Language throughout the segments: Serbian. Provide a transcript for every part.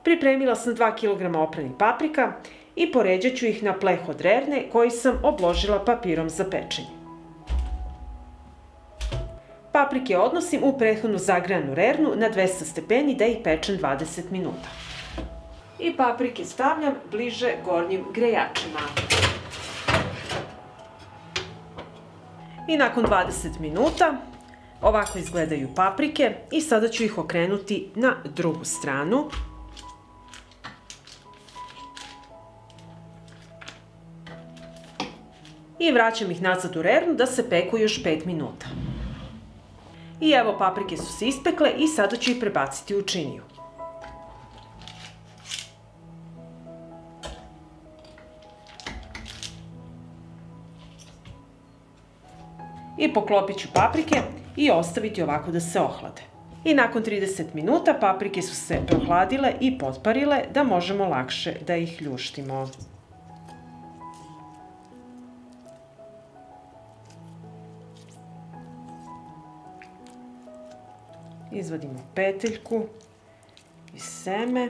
Pripremila sam 2 kg opranih paprika i poređat ću ih na pleh od rerne koji sam obložila papirom za pečenje. Paprike odnosim u prethodno zagrejanu rernu na 200 stepeni da ih pečem 20 minuta. I paprike stavljam bliže gornjim grejačima. I nakon 20 minuta ovako izgledaju paprike i sada ću ih okrenuti na drugu stranu. I vraćam ih nazad u rernu da se peku još 5 minuta. I evo, paprike su se ispekle i sada ću ih prebaciti u činiju. I poklopit ću paprike i ostaviti ovako da se ohlade. I nakon 30 minuta paprike su se prohladile i potparile da možemo lakše da ih ljuštimo. Izvadimo peteljku i seme.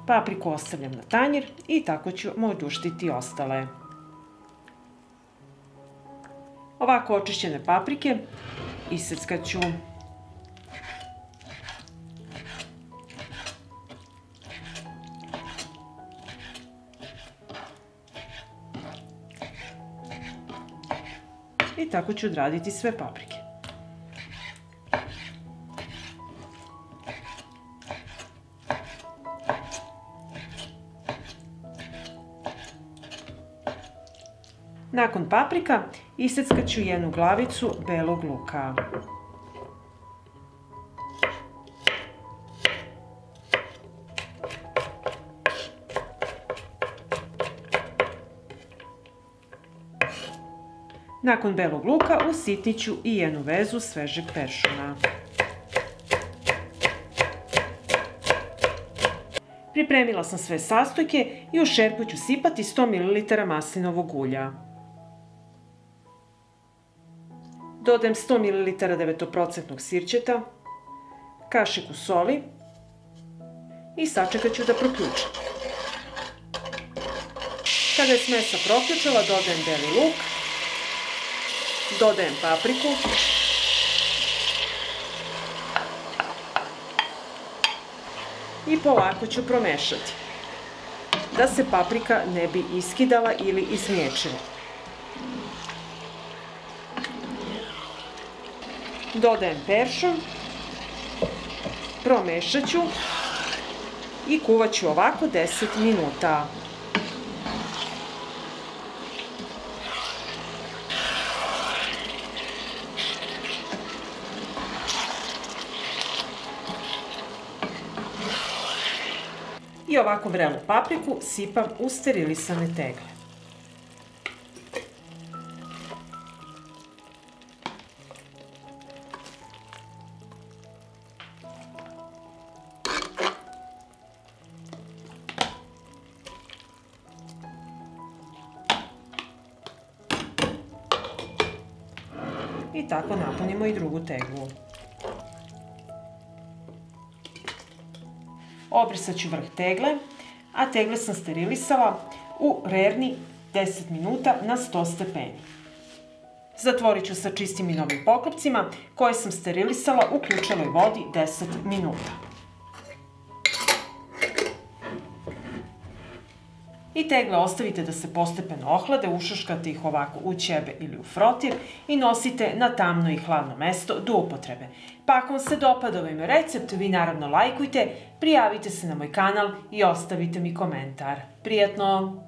Papriku ostavljam na tanjir i tako ćemo oduštiti ostale. Ovako očišćene paprike iseckat ću. I tako ću odraditi sve paprike. Nakon paprika iseckat ću jednu glavicu belog luka. Nakon belog luka usitnit ću i jednu vezu svežeg peršuna. Pripremila sam sve sastojke i u šerpu ću sipati 100 ml maslinovog ulja. Dodajem 100 ml 9% sirćeta, kašiku soli i sačekat ću da proključa. Kada je smesa proključala, dodajem beli luk, dodajem papriku i polako ću promešati da se paprika ne bi iskidala ili izmječila. Dodajem peršun, promešat ću i kuvat ću ovako 10 minuta. I ovako vrelu papriku sipam u sterilisane tegle. I tako napunimo i drugu teglu. Obrisat ću vrh tegle, a tegle sam sterilisala u rerni 10 minuta na 100 stepeni. Zatvorit ću sa čistim i novim poklopcima koje sam sterilisala u ključanoj vodi 10 minuta. I tegle ostavite da se postepeno ohlade, ušuškate ih ovako u ćebe ili u frotir i nosite na tamno i hladno mesto do upotrebe. Pa ako vam se dopada ovaj recept, vi naravno lajkujte, prijavite se na moj kanal i ostavite mi komentar. Prijatno!